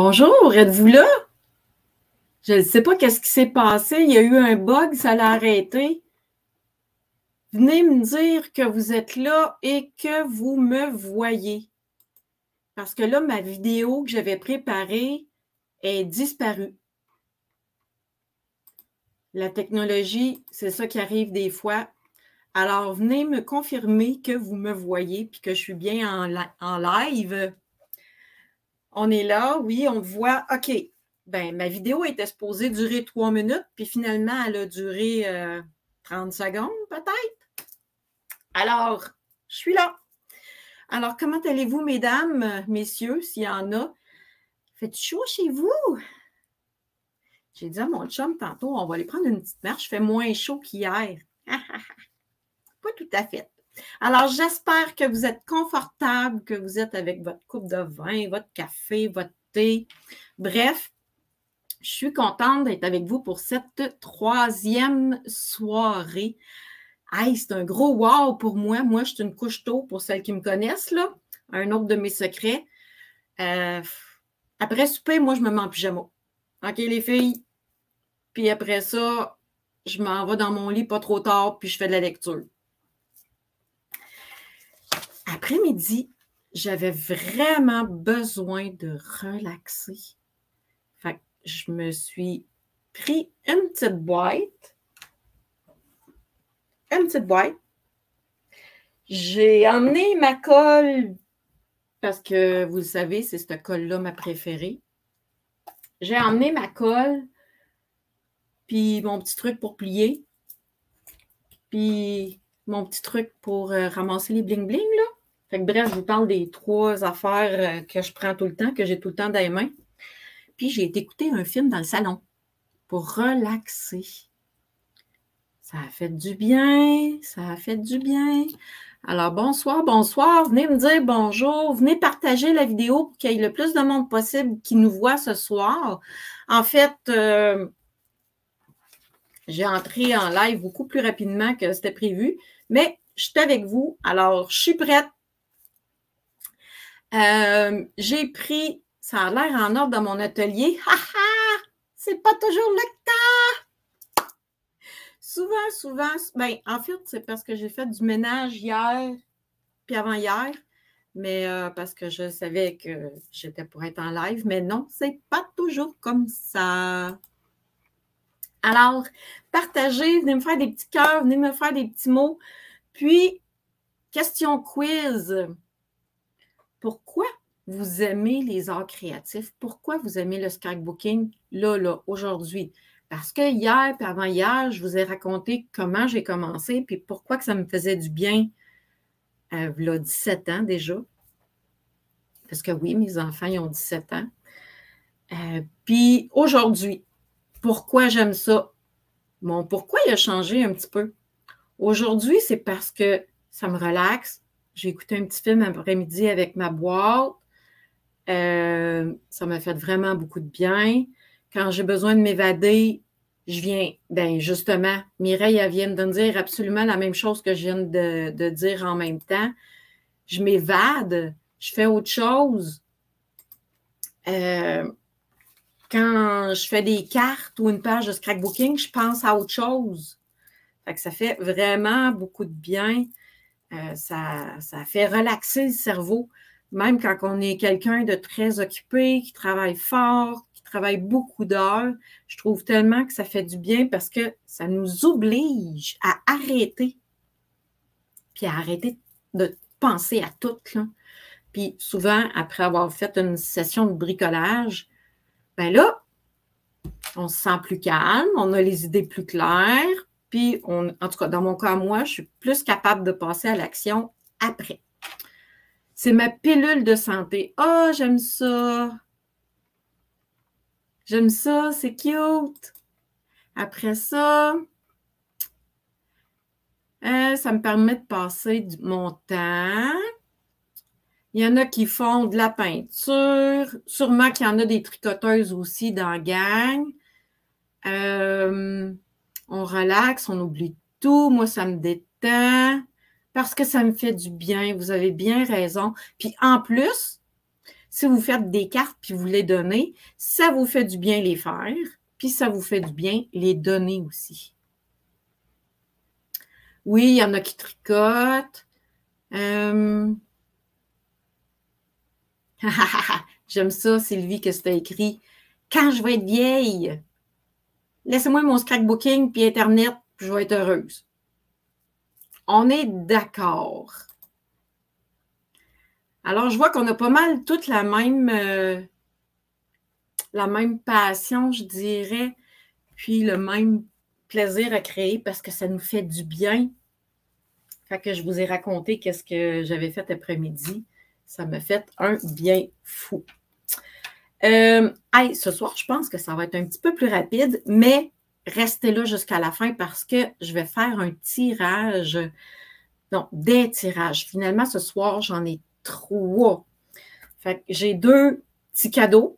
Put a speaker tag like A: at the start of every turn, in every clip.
A: Bonjour, êtes-vous là? Je ne sais pas qu'est-ce qui s'est passé. Il y a eu un bug, ça l'a arrêté. Venez me dire que vous êtes là et que vous me voyez. Parce que là, ma vidéo que j'avais préparée est disparue. La technologie, c'est ça qui arrive des fois. Alors, venez me confirmer que vous me voyez et que je suis bien en live. On est là, oui, on voit. OK. Ben, ma vidéo était supposée durer 3 minutes, puis finalement, elle a duré 30 secondes, peut-être. Alors, je suis là. Alors, comment allez-vous, mesdames, messieurs, s'il y en a? Fait-tu chaud chez vous? J'ai dit à mon chum tantôt, on va aller prendre une petite marche, il fait moins chaud qu'hier. Pas tout à fait. Alors, j'espère que vous êtes confortable, que vous êtes avec votre coupe de vin, votre café, votre thé. Bref, je suis contente d'être avec vous pour cette troisième soirée. Hey, c'est un gros wow pour moi. Moi, je suis une couche tôt pour celles qui me connaissent, là. Un autre de mes secrets. Après souper, moi, je me mets en pyjama. OK, les filles? Puis après ça, je m'en vais dans mon lit pas trop tard, puis je fais de la lecture. Après-midi, j'avais vraiment besoin de relaxer. Fait que je me suis pris une petite boîte. J'ai emmené ma colle, parce que vous le savez, c'est cette colle-là ma préférée. J'ai emmené ma colle, puis mon petit truc pour plier, puis mon petit truc pour ramasser les bling-bling, là. Fait que bref, je vous parle des 3 affaires que je prends tout le temps, que j'ai tout le temps dans les mains. Puis j'ai été écouter un film dans le salon pour relaxer. Ça a fait du bien, ça a fait du bien. Alors, bonsoir, venez me dire bonjour, venez partager la vidéo pour qu'il y ait le plus de monde possible qui nous voit ce soir. En fait, j'ai entré en live beaucoup plus rapidement que c'était prévu, mais je suis avec vous, alors je suis prête. J'ai pris, ça a l'air en ordre dans mon atelier. C'est pas toujours le cas! Souvent, ben, en fait, c'est parce que j'ai fait du ménage hier puis avant-hier, mais parce que je savais que j'étais pour être en live, mais non, c'est pas toujours comme ça. Alors, partagez, venez me faire des petits cœurs, venez me faire des petits mots. Puis, question quiz. Pourquoi vous aimez les arts créatifs? Pourquoi vous aimez le scrapbooking là, aujourd'hui? Parce que hier et avant-hier, je vous ai raconté comment j'ai commencé puis pourquoi que ça me faisait du bien il y a 17 ans déjà. Parce que oui, mes enfants, ils ont 17 ans. Puis aujourd'hui, pourquoi j'aime ça? Bon, pourquoi il a changé un petit peu? Aujourd'hui, c'est parce que ça me relaxe. J'ai écouté un petit film après-midi avec ma boîte. Ça m'a fait vraiment beaucoup de bien. Quand j'ai besoin de m'évader, je viens, ben justement, Mireille, elle vient de me dire absolument la même chose que je viens de dire en même temps. Je m'évade, je fais autre chose. Quand je fais des cartes ou une page de scrapbooking, je pense à autre chose. Fait que ça fait vraiment beaucoup de bien. Ça fait relaxer le cerveau. Même quand on est quelqu'un de très occupé, qui travaille fort, qui travaille beaucoup d'heures, je trouve tellement que ça fait du bien parce que ça nous oblige à arrêter. Puis à arrêter de penser à tout, là. Puis souvent, après avoir fait une session de bricolage, ben là, on se sent plus calme, on a les idées plus claires, puis en tout cas, dans mon cas, moi, je suis plus capable de passer à l'action après. C'est ma pilule de santé. Oh, j'aime ça! J'aime ça, c'est cute! Après ça, ça me permet de passer mon temps. Il y en a qui font de la peinture. Sûrement qu'il y en a des tricoteuses aussi dans la gang. On relaxe, on oublie tout. Moi, ça me détend parce que ça me fait du bien. Vous avez bien raison. Puis en plus, Si vous faites des cartes puis vous les donnez, ça vous fait du bien les faire, puis ça vous fait du bien les donner aussi. Oui, il y en a qui tricotent. J'aime ça, Sylvie, que tu as écrit. Quand je vais être vieille, laissez-moi mon scrapbooking puis Internet, puis je vais être heureuse. On est d'accord. Alors, je vois qu'on a pas mal toute la même passion, je dirais, puis le même plaisir à créer parce que ça nous fait du bien. Fait que je vous ai raconté qu'est-ce que j'avais fait après-midi. Ça m'a fait un bien fou. Ce soir, je pense que ça va être un petit peu plus rapide, mais restez là jusqu'à la fin parce que je vais faire un tirage. Non, des tirages. Finalement, ce soir, j'en ai 3. Fait que j'ai 2 petits cadeaux.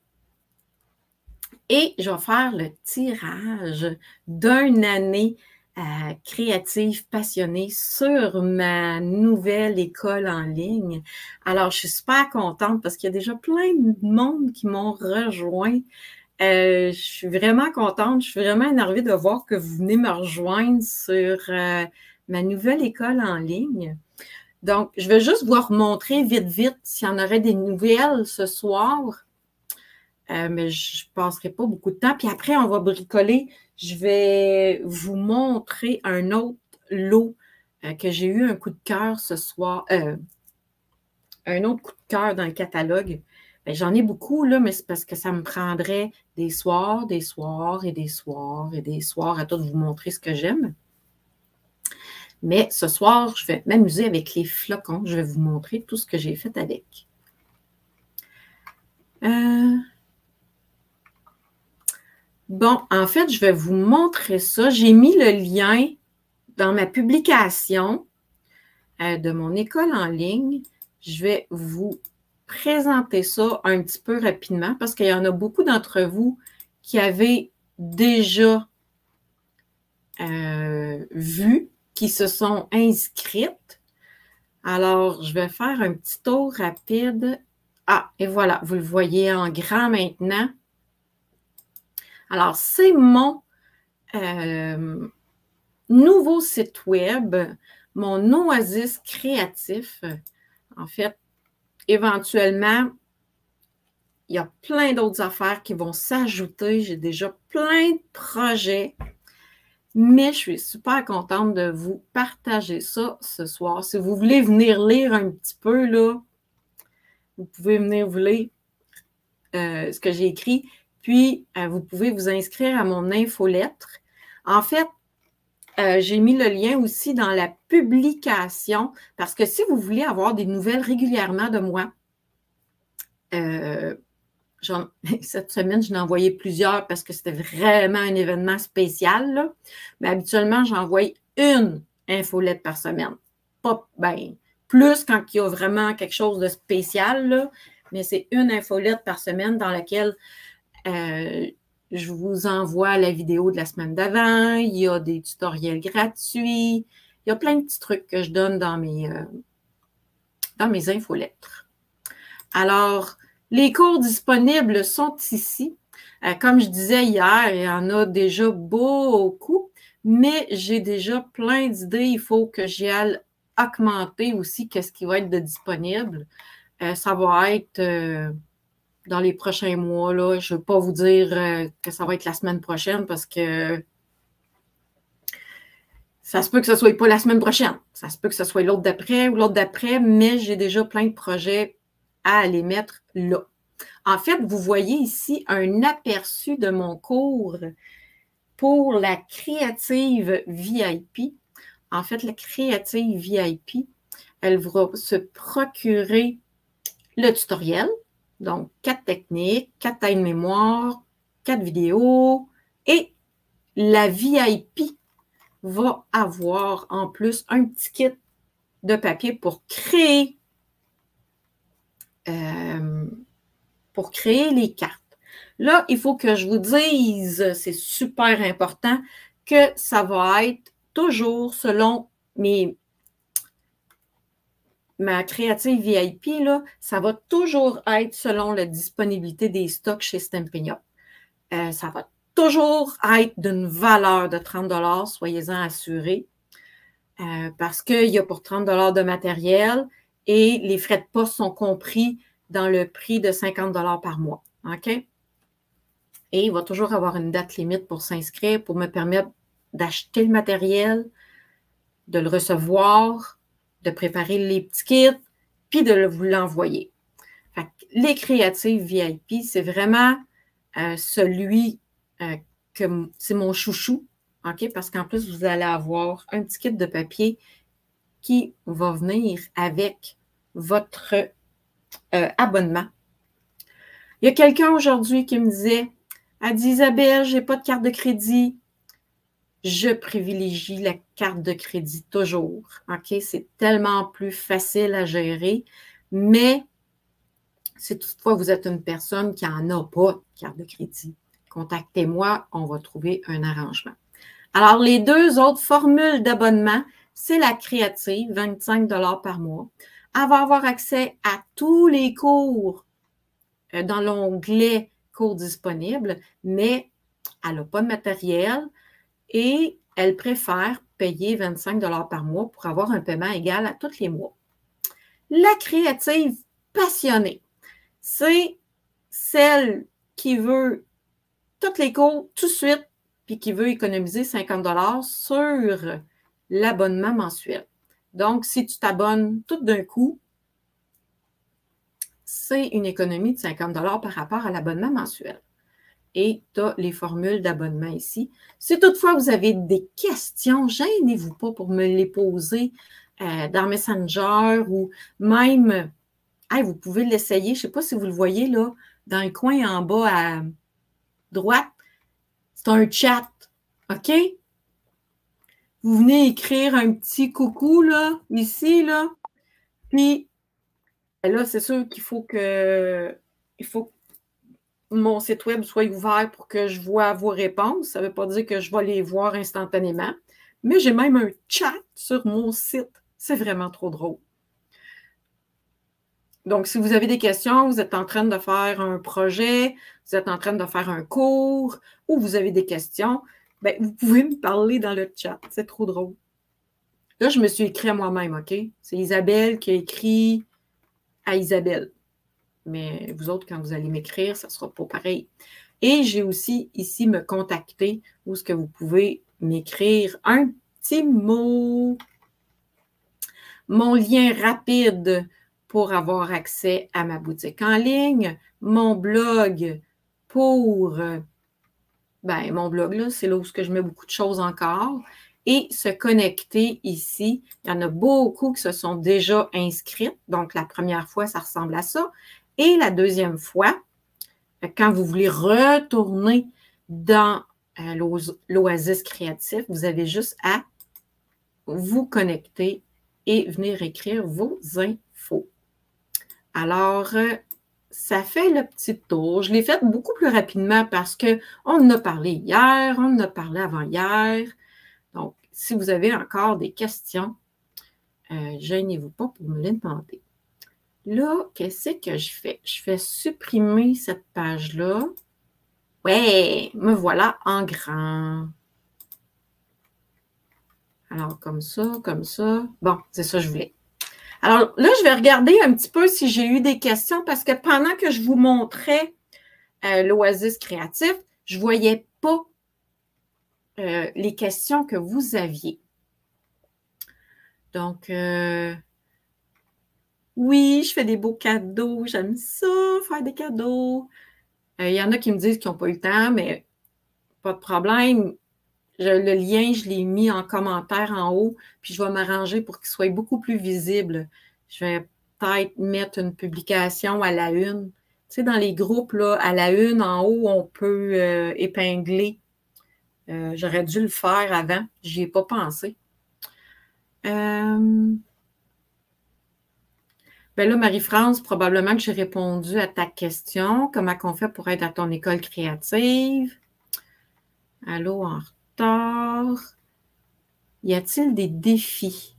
A: Et je vais faire le tirage d'une année créative passionnée sur ma nouvelle école en ligne. Alors, je suis super contente parce qu'il y a déjà plein de monde qui m'ont rejoint. Je suis vraiment contente. Je suis vraiment énervée de voir que vous venez me rejoindre sur ma nouvelle école en ligne. Donc, je vais juste vous remontrer vite s'il y en aurait des nouvelles ce soir. Mais je ne passerai pas beaucoup de temps. Puis après, on va bricoler. Je vais vous montrer un autre lot que j'ai eu un coup de cœur ce soir. Un autre coup de cœur dans le catalogue. Bien, j'en ai beaucoup, là, mais c'est parce que ça me prendrait des soirs et des soirs à tout vous montrer ce que j'aime. Mais ce soir, je vais m'amuser avec les flocons. Je vais vous montrer tout ce que j'ai fait avec. Bon, en fait, je vais vous montrer ça. J'ai mis le lien dans ma publication de mon école en ligne. Je vais vous présenter ça un petit peu rapidement parce qu'il y en a beaucoup d'entre vous qui avaient déjà vu, qui se sont inscrites. Alors, je vais faire un petit tour rapide. Ah, et voilà, vous le voyez en grand maintenant. Alors, c'est mon nouveau site web, mon oasis créatif. En fait, éventuellement, il y a plein d'autres affaires qui vont s'ajouter. J'ai déjà plein de projets, mais je suis super contente de vous partager ça ce soir. Si vous voulez venir lire un petit peu, là, vous pouvez venir vous lire ce que j'ai écrit. Puis, vous pouvez vous inscrire à mon infolettre. En fait, j'ai mis le lien aussi dans la publication parce que si vous voulez avoir des nouvelles régulièrement de moi, cette semaine, je n'ai envoyé plusieurs parce que c'était vraiment un événement spécial, là. Mais habituellement, j'envoie une infolette par semaine. Pas, ben, plus quand il y a vraiment quelque chose de spécial, là, mais c'est une infolette par semaine dans laquelle je vous envoie la vidéo de la semaine d'avant, il y a des tutoriels gratuits, il y a plein de petits trucs que je donne dans mes infolettres. Alors, les cours disponibles sont ici. Comme je disais hier, il y en a déjà beaucoup, mais j'ai déjà plein d'idées. Il faut que j'y aille augmenter aussi qu'est-ce qui va être de disponible. Ça va être dans les prochains mois, là. Je ne veux pas vous dire que ça va être la semaine prochaine parce que ça se peut que ce ne soit pas la semaine prochaine. Ça se peut que ce soit l'autre d'après ou l'autre d'après, mais j'ai déjà plein de projets à aller mettre là. En fait, vous voyez ici un aperçu de mon cours pour la créative VIP. En fait, la créative VIP, elle va se procurer le tutoriel. Donc, 4 techniques, 4 aides-mémoire, 4 vidéos et la VIP va avoir en plus un petit kit de papier pour créer les cartes. Là, il faut que je vous dise, c'est super important, que ça va être toujours selon mes ma créative VIP, là, ça va toujours être selon la disponibilité des stocks chez Stampin' Up. Ça va toujours être d'une valeur de 30 $, soyez-en assurés, parce qu'il y a pour 30 $ de matériel et les frais de poste sont compris dans le prix de 50 $ par mois. OK? Et il va toujours avoir une date limite pour s'inscrire, pour me permettre d'acheter le matériel, de le recevoir, de préparer les petits kits, puis de vous l'envoyer. Les créatives VIP, c'est vraiment celui que c'est mon chouchou, OK? Parce qu'en plus, vous allez avoir un petit kit de papier qui va venir avec votre abonnement. Il y a quelqu'un aujourd'hui qui me disait, elle dit, Isabelle, je n'ai pas de carte de crédit. Je privilégie la carte de crédit toujours. OK? C'est tellement plus facile à gérer, mais si toutefois vous êtes une personne qui n'en a pas de carte de crédit, contactez-moi, on va trouver un arrangement. Alors, les deux autres formules d'abonnement, c'est la créative, 25 $ par mois. Elle va avoir accès à tous les cours dans l'onglet cours disponibles, mais elle n'a pas de matériel et elle préfère payer 25 $ par mois pour avoir un paiement égal à tous les mois. La créative passionnée, c'est celle qui veut tous les cours tout de suite puis qui veut économiser 50 $ sur l'abonnement mensuel. Donc, si tu t'abonnes tout d'un coup, c'est une économie de 50 $ par rapport à l'abonnement mensuel. Et tu as les formules d'abonnement ici. Si toutefois vous avez des questions, gênez-vous pas pour me les poser dans Messenger ou même, vous pouvez l'essayer, je ne sais pas si vous le voyez là, dans le coin en bas à droite, c'est un chat, OK? Vous venez écrire un petit coucou là, ici, là, puis là, c'est sûr qu'il faut que mon site web soit ouvert pour que je vois vos réponses. Ça ne veut pas dire que je vais les voir instantanément, mais j'ai même un chat sur mon site. C'est vraiment trop drôle. Donc, si vous avez des questions, vous êtes en train de faire un projet, vous êtes en train de faire un cours ou vous avez des questions, bien, vous pouvez me parler dans le chat. C'est trop drôle. Là, je me suis écrit à moi-même, OK? C'est Isabelle qui a écrit à Isabelle. Mais vous autres, quand vous allez m'écrire, ça ne sera pas pareil. Et j'ai aussi ici me contacter où est-ce que vous pouvez m'écrire un petit mot. Mon lien rapide pour avoir accès à ma boutique en ligne, mon blog pour, mon blog là, c'est là où je mets beaucoup de choses encore. Et se connecter ici, il y en a beaucoup qui se sont déjà inscrites. Donc, la première fois, ça ressemble à ça. Et la deuxième fois, quand vous voulez retourner dans l'Oasis créatif, vous avez juste à vous connecter et venir écrire vos infos. Alors, ça fait le petit tour. Je l'ai fait beaucoup plus rapidement parce qu'on en a parlé hier, on en a parlé avant-hier. Donc, si vous avez encore des questions, gênez-vous pas pour me les demander. Là, qu'est-ce que je fais? Je fais supprimer cette page-là. Ouais, me voilà en grand. Alors, comme ça, comme ça. Bon, c'est ça que je voulais. Alors là, je vais regarder un petit peu si j'ai eu des questions parce que pendant que je vous montrais l'Oasis créatif, je ne voyais pas les questions que vous aviez. Donc, oui, je fais des beaux cadeaux. J'aime ça, faire des cadeaux. Il y en a qui me disent qu'ils n'ont pas eu le temps, mais pas de problème. Le lien, je l'ai mis en commentaire en haut, puis je vais m'arranger pour qu'il soit beaucoup plus visible. Je vais peut-être mettre une publication à la une. Tu sais, dans les groupes, là, à la une, en haut, on peut épingler. J'aurais dû le faire avant. J'y ai pas pensé. Ben là, Marie-France, probablement que j'ai répondu à ta question. Comment on fait pour être à ton école créative? Allô, en retard. Y a-t-il des défis?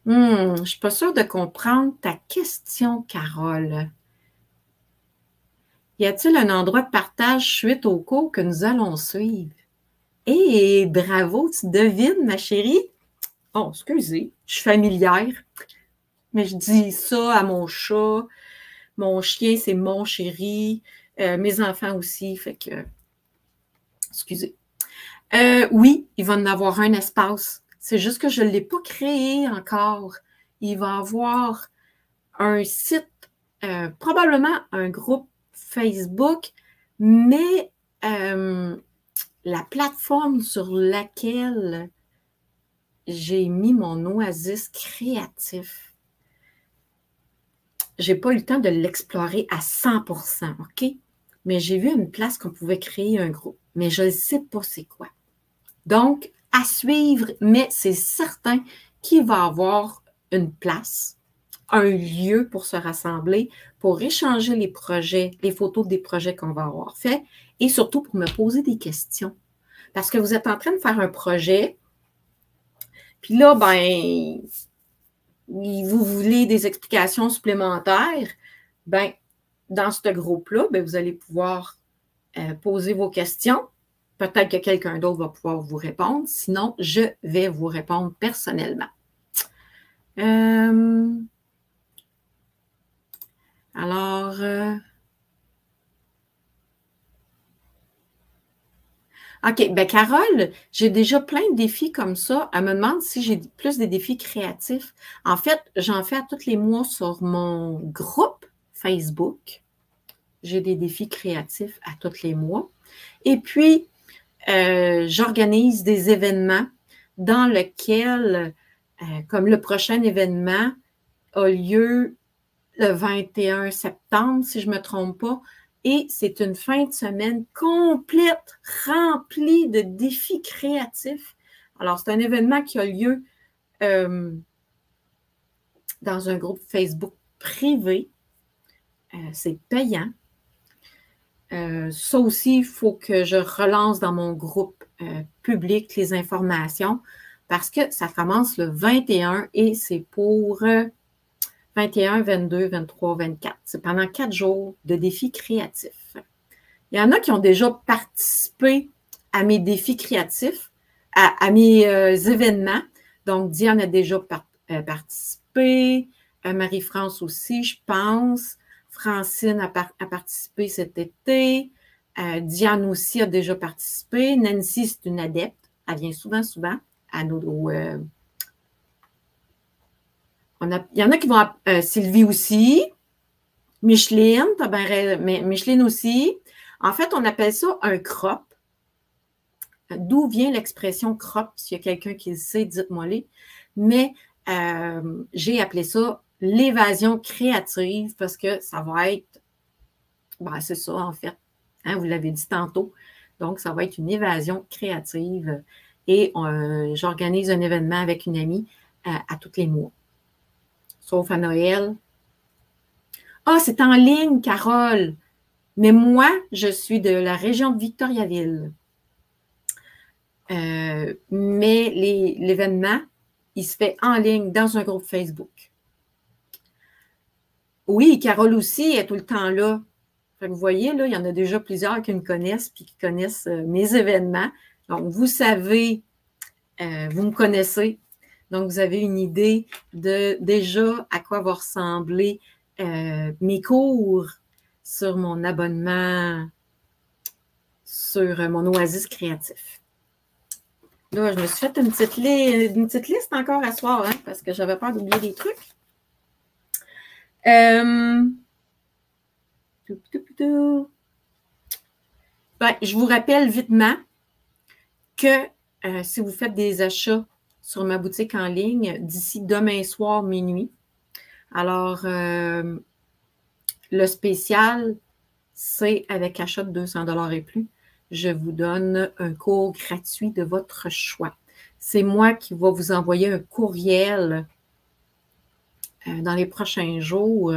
A: Je ne suis pas sûre de comprendre ta question, Carole. Y a-t-il un endroit de partage suite au cours que nous allons suivre? Eh, bravo, tu devines, ma chérie. Oh, excusez, je suis familière, mais je dis ça à mon chat. Mon chien, c'est mon chéri. Mes enfants aussi, fait que... Excusez. Oui, il va en avoir un espace. C'est juste que je ne l'ai pas créé encore. Il va avoir un site, probablement un groupe Facebook, mais la plateforme sur laquelle j'ai mis mon oasis créatif, j'ai pas eu le temps de l'explorer à 100%, OK? Mais j'ai vu une place qu'on pouvait créer un groupe, mais je ne sais pas c'est quoi. Donc, à suivre, mais c'est certain qu'il va y avoir une place, un lieu pour se rassembler, pour échanger les projets, les photos des projets qu'on va avoir faits et surtout pour me poser des questions. Parce que vous êtes en train de faire un projet, puis là, ben, vous voulez des explications supplémentaires, ben, dans ce groupe-là, ben, vous allez pouvoir poser vos questions. Peut-être que quelqu'un d'autre va pouvoir vous répondre. Sinon, je vais vous répondre personnellement. Alors, OK, ben Carole, j'ai déjà plein de défis comme ça. Elle me demande si j'ai plus des défis créatifs. En fait, j'en fais à tous les mois sur mon groupe Facebook. J'ai des défis créatifs à tous les mois. Et puis, j'organise des événements dans lesquels, comme le prochain événement a lieu le 21 septembre, si je ne me trompe pas, et c'est une fin de semaine complète, remplie de défis créatifs. Alors, c'est un événement qui a lieu dans un groupe Facebook privé. C'est payant. Ça aussi, il faut que je relance dans mon groupe public les informations parce que ça commence le 21 et c'est pour 21, 22, 23, 24. C'est pendant 4 jours de défis créatifs. Il y en a qui ont déjà participé à mes défis créatifs, à mes événements. Donc, Diane a déjà participé, Marie-France aussi, je pense. Francine a participé cet été. Diane aussi a déjà participé. Nancy, c'est une adepte. Elle vient souvent à nos... il y en a qui vont... Sylvie aussi. Micheline, Micheline aussi. En fait, on appelle ça un crop. D'où vient l'expression crop? S'il y a quelqu'un qui le sait, dites-moi-les. Mais j'ai appelé ça l'évasion créative parce que ça va être, ben, c'est ça en fait, hein, vous l'avez dit tantôt, donc ça va être une évasion créative et j'organise un événement avec une amie à tous les mois, sauf à Noël. Ah, c'est en ligne, Carole, mais moi, je suis de la région de Victoriaville. Mais l'événement, il se fait en ligne dans un groupe Facebook. Oui, Carole aussi est tout le temps là. Fait que vous voyez, là, il y en a déjà plusieurs qui me connaissent puis qui connaissent mes événements. Donc, vous savez, vous me connaissez. Donc, vous avez une idée de déjà à quoi va ressembler mes cours sur mon abonnement sur mon oasis créatif. Là, je me suis fait une petite liste encore à soir, hein, parce que j'avais peur d'oublier des trucs. Ben, je vous rappelle vitement que si vous faites des achats sur ma boutique en ligne d'ici demain soir minuit, alors le spécial, c'est avec achat de 200 $ et plus, je vous donne un cours gratuit de votre choix. C'est moi qui vais vous envoyer un courriel dans les prochains jours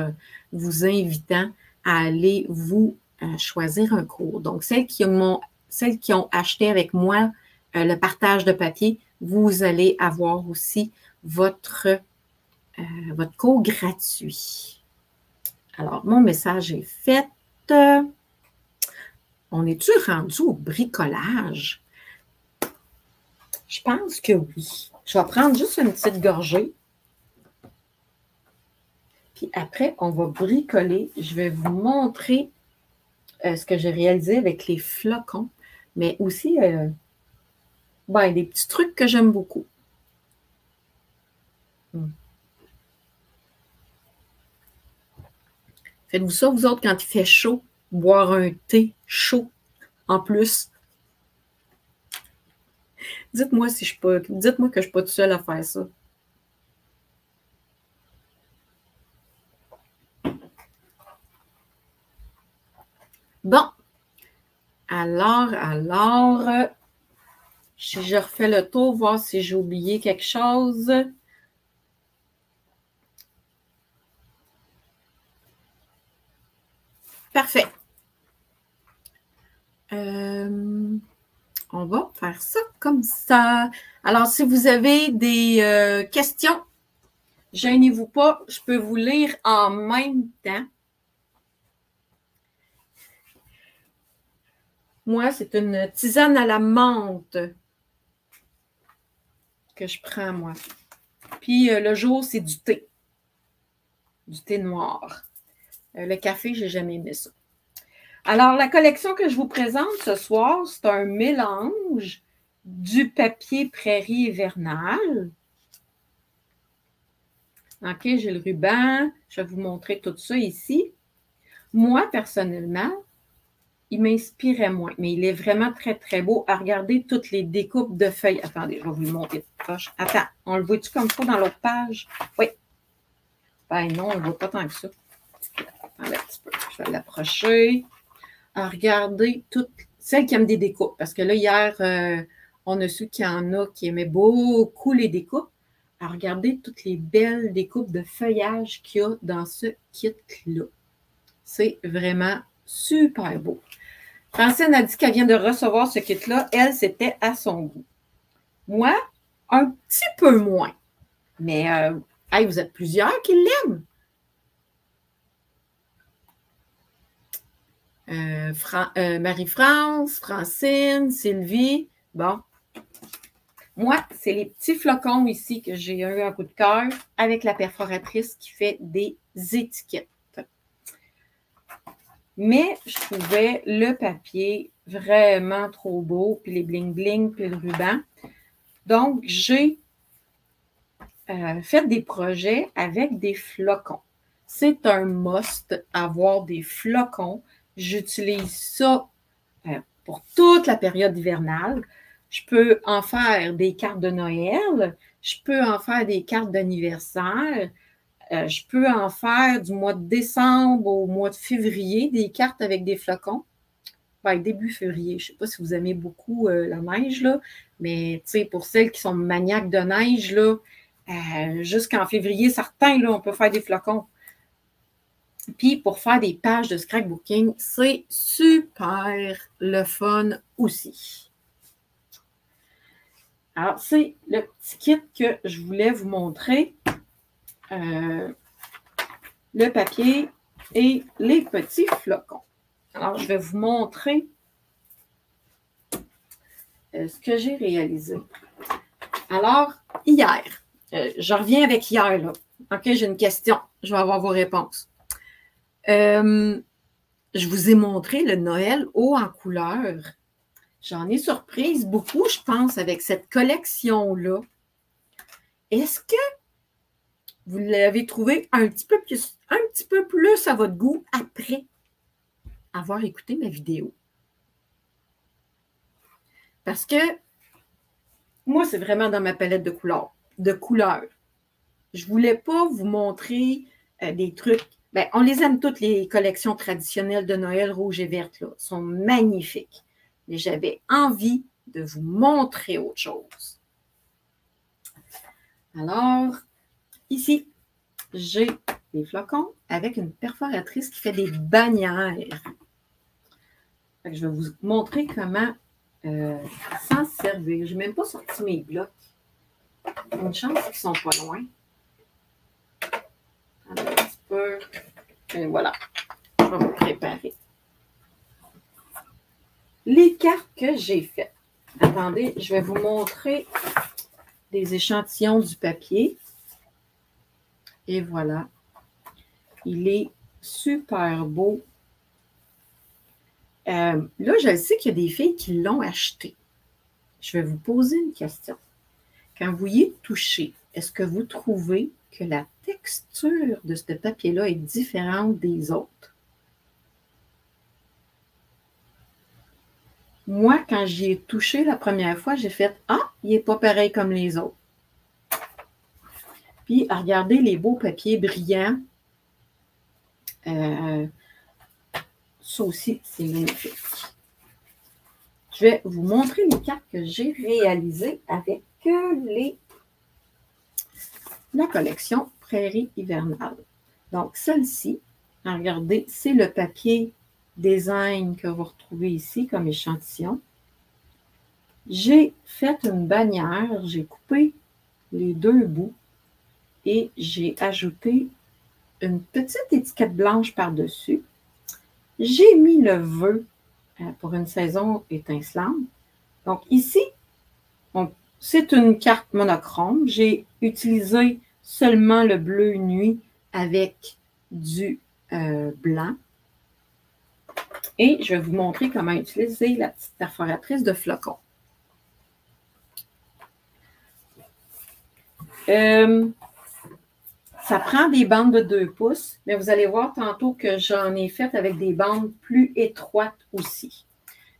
A: vous invitant à aller vous choisir un cours. Donc, celles qui ont acheté avec moi le partage de papier, vous allez avoir aussi votre votre cours gratuit. Alors, mon message est fait. On est-tu rendu au bricolage? Je pense que oui. Je vais prendre juste une petite gorgée. Puis après, on va bricoler. Je vais vous montrer ce que j'ai réalisé avec les flocons, mais aussi des petits trucs que j'aime beaucoup. Faites-vous ça, vous autres, quand il fait chaud, boire un thé chaud en plus. Dites-moi si je suis pas. Dites-moi que je ne suis pas toute seule à faire ça. Bon. Alors, si je refais le tour, voir si j'ai oublié quelque chose. Parfait. On va faire ça comme ça. Alors, si vous avez des questions, gênez-vous pas, je peux vous lire en même temps. Moi, c'est une tisane à la menthe que je prends, moi. Puis, le jour, c'est du thé. Du thé noir. Le café, je n'ai jamais aimé ça. Alors, la collection que je vous présente ce soir, c'est un mélange du papier prairie hivernal. OK, j'ai le ruban. Je vais vous montrer tout ça ici. Moi, personnellement, il m'inspirait moins, mais il est vraiment très, très beau à regarder toutes les découpes de feuilles. Attendez, je vais vous le montrer. Attends, on le voit-tu comme ça dans l'autre page? Oui. Ben non, on ne le voit pas tant que ça. Attendez un petit peu. Je vais l'approcher. À regarder toutes celles qui aiment des découpes. Parce que là, hier, on a su qu'il y en a qui aimaient beaucoup les découpes. À regarder toutes les belles découpes de feuillage qu'il y a dans ce kit-là. C'est vraiment super beau. Francine a dit qu'elle vient de recevoir ce kit-là. Elle, c'était à son goût. Moi, un petit peu moins. Mais, hey, vous êtes plusieurs qui l'aiment. Marie-France, Francine, Sylvie. Bon. Moi, c'est les petits flocons ici que j'ai eu un coup de cœur avec la perforatrice qui fait des étiquettes. Mais je trouvais le papier vraiment trop beau, puis les bling-bling, puis le ruban. Donc, j'ai fait des projets avec des flocons. C'est un must avoir des flocons. J'utilise ça pour toute la période hivernale. Je peux en faire des cartes de Noël. Je peux en faire des cartes d'anniversaire. Je peux en faire du mois de décembre au mois de février, des cartes avec des flocons. Début février. Je ne sais pas si vous aimez beaucoup la neige, là, mais pour celles qui sont maniaques de neige, là, jusqu'en février, certains, là, on peut faire des flocons. Puis, pour faire des pages de scrapbooking, c'est super le fun aussi. Alors, c'est le petit kit que je voulais vous montrer. Le papier et les petits flocons. Alors, je vais vous montrer ce que j'ai réalisé. Alors, hier, je reviens avec hier, là. OK, j'ai une question. Je vais avoir vos réponses. Je vous ai montré le Noël haut en couleur. J'en ai surprise beaucoup, je pense, avec cette collection-là. Est-ce que vous l'avez trouvé un petit peu plus à votre goût après avoir écouté ma vidéo? Parce que moi, c'est vraiment dans ma palette de couleurs. Je ne voulais pas vous montrer des trucs. Bien, on les aime toutes, les collections traditionnelles de Noël rouge et verte, là. Elles sont magnifiques. Mais j'avais envie de vous montrer autre chose. Alors, ici, j'ai des flocons avec une perforatrice qui fait des bannières. Je vais vous montrer comment s'en servir. Je n'ai même pas sorti mes blocs. Une chance qu'ils ne sont pas loin. un petit peu. Et voilà. Je vais vous préparer les cartes que j'ai faites. Attendez, je vais vous montrer des échantillons du papier. Et voilà. Il est super beau. Là, je sais qu'il y a des filles qui l'ont acheté. Je vais vous poser une question. Quand vous y touchez, est-ce que vous trouvez que la texture de ce papier-là est différente des autres? Moi, quand j'y ai touché la première fois, j'ai fait « Ah, il n'est pas pareil comme les autres. » Puis, à regarder les beaux papiers brillants, ça aussi, c'est magnifique. Je vais vous montrer les cartes que j'ai réalisées avec la collection Prairie hivernale. Donc, celle-ci, regardez, c'est le papier design que vous retrouvez ici comme échantillon. J'ai fait une bannière, j'ai coupé les deux bouts et j'ai ajouté une petite étiquette blanche par-dessus. J'ai mis le vœu pour une saison étincelante. Donc ici, c'est une carte monochrome. J'ai utilisé seulement le bleu nuit avec du blanc. Et je vais vous montrer comment utiliser la petite perforatrice de flocons. Ça prend des bandes de 2 pouces, mais vous allez voir tantôt que j'en ai fait avec des bandes plus étroites aussi.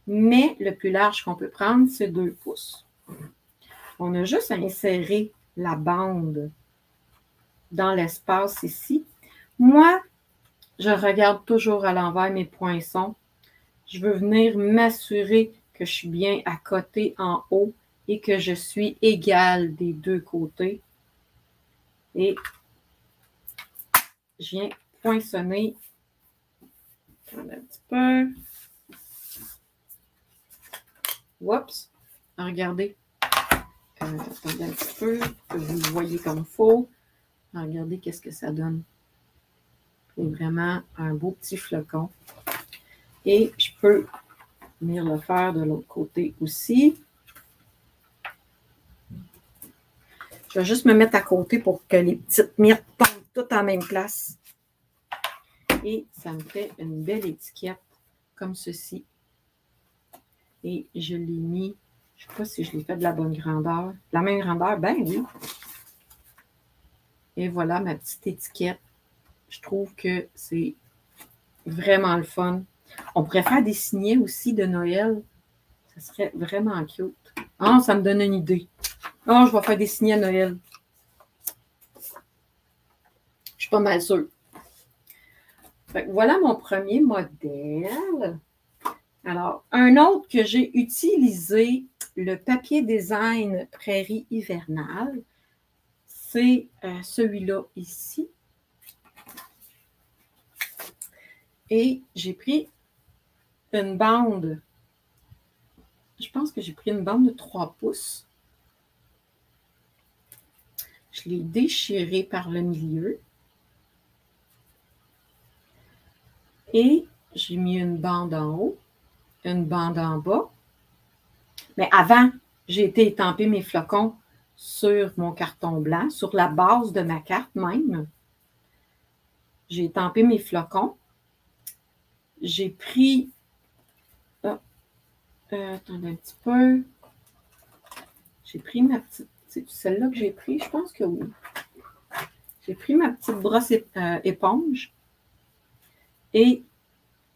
A: Mais le plus large qu'on peut prendre, c'est 2 pouces. On a juste à insérer la bande dans l'espace ici. Moi, je regarde toujours à l'envers mes poinçons. Je veux venir m'assurer que je suis bien à côté en haut et que je suis égale des deux côtés. Et je viens poinçonner un petit peu. Oups! Regardez. Attendez un petit peu, que vous le voyez comme il faut. Regardez qu'est-ce que ça donne. C'est vraiment un beau petit flocon. Et je peux venir le faire de l'autre côté aussi. Je vais juste me mettre à côté pour que les petites miettes tombent toutes en même place. Et ça me fait une belle étiquette comme ceci. Et je l'ai mis, je ne sais pas si je l'ai fait de la bonne grandeur. La même grandeur, ben oui. Et voilà ma petite étiquette. Je trouve que c'est vraiment le fun. On pourrait faire des signets aussi de Noël. Ça serait vraiment cute. Ah, ça me donne une idée. Ah, je vais faire des signets à Noël. Je suis pas mal sûre. Fait que voilà mon premier modèle. Alors, un autre que j'ai utilisé, le papier design Prairie hivernale, c'est celui-là ici. Et j'ai pris une bande, je pense que j'ai pris une bande de 3 pouces. Je l'ai déchiré par le milieu. Et j'ai mis une bande en haut, une bande en bas. Mais avant, j'ai été étamper mes flocons sur mon carton blanc, sur la base de ma carte même. J'ai étampé mes flocons. J'ai pris... attendez un petit peu. J'ai pris ma petite... C'est celle-là que j'ai pris? Je pense que oui. J'ai pris ma petite brosse éponge et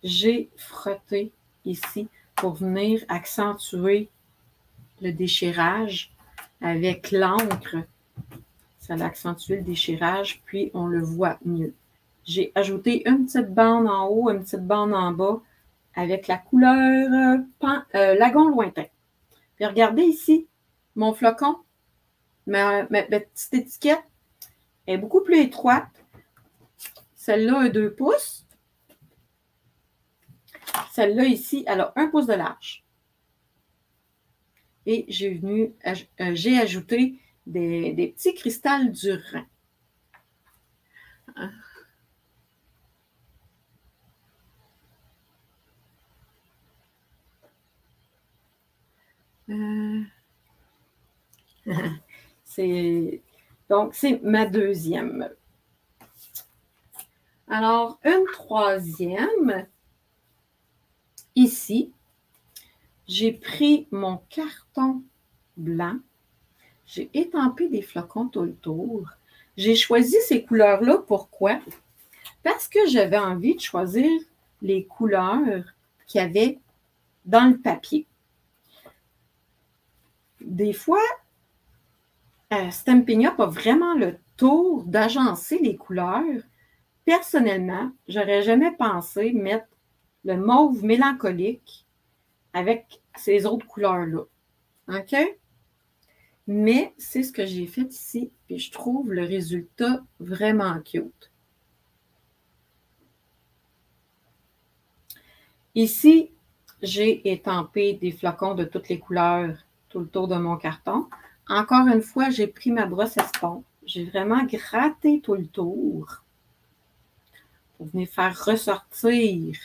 A: j'ai frotté ici pour venir accentuer le déchirage avec l'encre. Ça va accentuer le déchirage, puis on le voit mieux. J'ai ajouté une petite bande en haut, une petite bande en bas avec la couleur lagon lointain. Puis regardez ici, mon flocon, ma petite étiquette est beaucoup plus étroite. Celle-là a 2 pouces. Celle-là ici, elle a 1 pouce de large. Et j'ai ajouté des petits cristals du Rhin. Donc, c'est ma deuxième. Alors, une troisième. Ici, j'ai pris mon carton blanc. J'ai étampé des flocons tout le tour. J'ai choisi ces couleurs-là. Pourquoi? Parce que j'avais envie de choisir les couleurs qu'il y avait dans le papier. Des fois, Stampin' Up a vraiment le tour d'agencer les couleurs. Personnellement, j'aurais jamais pensé mettre le mauve mélancolique avec ces autres couleurs-là. OK? Mais c'est ce que j'ai fait ici, et je trouve le résultat vraiment cute. Ici, j'ai étampé des flocons de toutes les couleurs tout le tour de mon carton. Encore une fois, j'ai pris ma brosse esponge. J'ai vraiment gratté tout le tour pour venir faire ressortir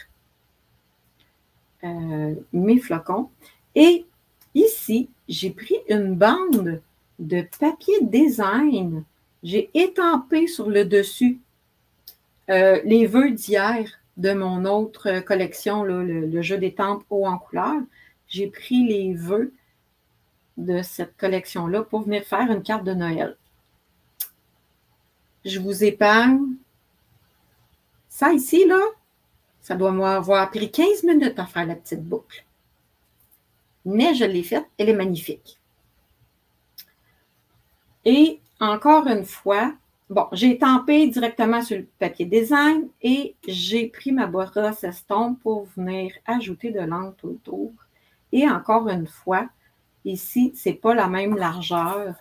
A: mes flocons. Et ici, j'ai pris une bande de papier design. J'ai étampé sur le dessus les vœux d'hier de mon autre collection, là, le jeu d'étampes haut en couleur. J'ai pris les vœux de cette collection-là pour venir faire une carte de Noël. Je vous épargne. Ça ici, là, ça doit m'avoir pris 15 minutes à faire la petite boucle. Mais je l'ai faite, elle est magnifique. Et encore une fois, bon, j'ai étampé directement sur le papier design et j'ai pris ma brosse estompe pour venir ajouter de l'encre tout autour. Et encore une fois, ici, ce n'est pas la même largeur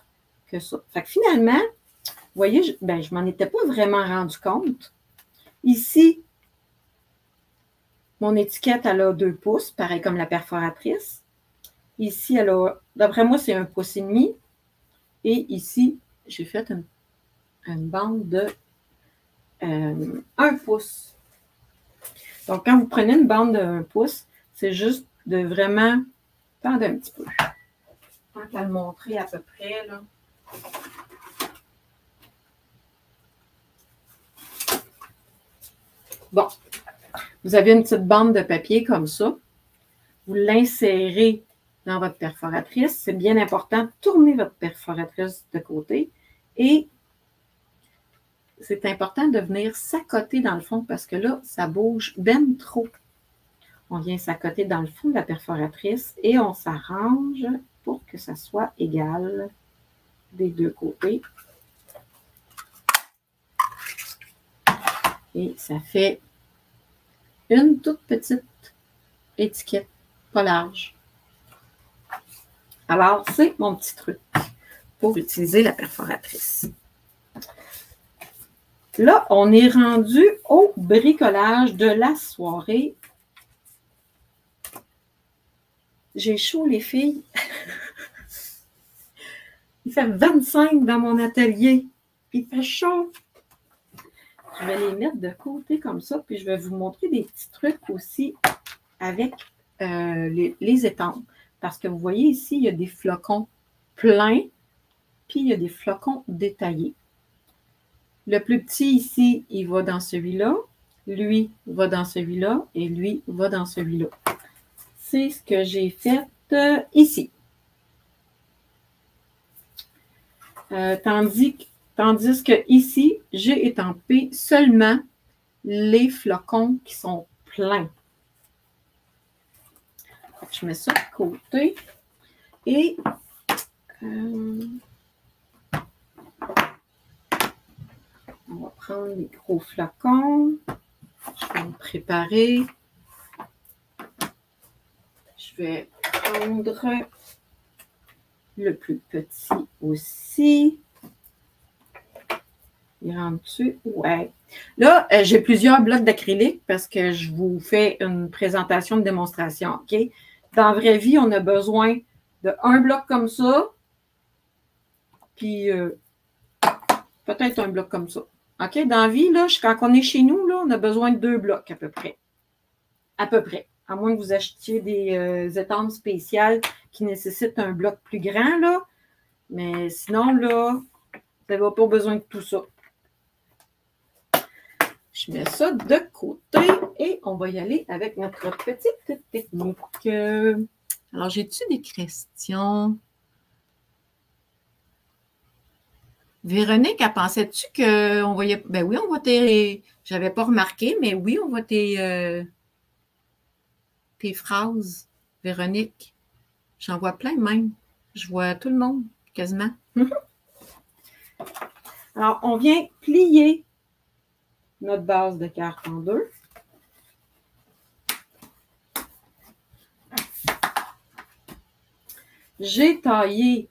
A: que ça. Fait que finalement, vous voyez, je ne m'en étais pas vraiment rendu compte. Ici, mon étiquette, elle a 2 pouces, pareil comme la perforatrice. Ici, elle a, d'après moi, c'est 1,5 pouce. Et ici, j'ai fait une bande de 1 pouce. Donc, quand vous prenez une bande de 1 pouce, c'est juste de vraiment tendre un petit peu. Tant qu'à le montrer à peu près, là. Bon, vous avez une petite bande de papier comme ça. Vous l'insérez dans votre perforatrice. C'est bien important de tourner votre perforatrice de côté. Et c'est important de venir s'accoter dans le fond parce que là, ça bouge ben trop. On vient s'accoter dans le fond de la perforatrice et on s'arrange pour que ça soit égal des deux côtés. Et ça fait une toute petite étiquette, pas large. Alors, c'est mon petit truc pour utiliser la perforatrice. Là, on est rendu au bricolage de la soirée. J'ai chaud, les filles. Il fait 25 dans mon atelier. Il fait chaud. Je vais les mettre de côté comme ça, puis je vais vous montrer des petits trucs aussi avec les étampes. Parce que vous voyez ici, il y a des flocons pleins, puis il y a des flocons détaillés. Le plus petit ici, il va dans celui-là, lui va dans celui-là, et lui va dans celui-là. C'est ce que j'ai fait ici. Tandis que ici, j'ai étampé seulement les flocons qui sont pleins. Je mets ça de côté. Et on va prendre les gros flocons. Je vais me préparer. Je vais prendre le plus petit aussi. Il rentre dessus? Ouais. Là, j'ai plusieurs blocs d'acrylique parce que je vous fais une présentation de démonstration. OK? Dans la vraie vie, on a besoin d'un bloc comme ça, puis peut-être un bloc comme ça. OK? Dans la vie, là, quand on est chez nous, là, on a besoin de 2 blocs à peu près. À peu près. À moins que vous achetiez des étampes spéciales qui nécessite un bloc plus grand, là. Mais sinon, là, vous n'avez pas besoin de tout ça. Je mets ça de côté et on va y aller avec notre petite technique. Alors, j'ai-tu des questions? Véronique, elle pensait-tu qu'on voyait... Ben oui, on voit tes... J'avais pas remarqué, mais oui, on voit tes phrases, Véronique. J'en vois plein même. Je vois tout le monde, quasiment. Alors, on vient plier notre base de carte en deux. J'ai taillé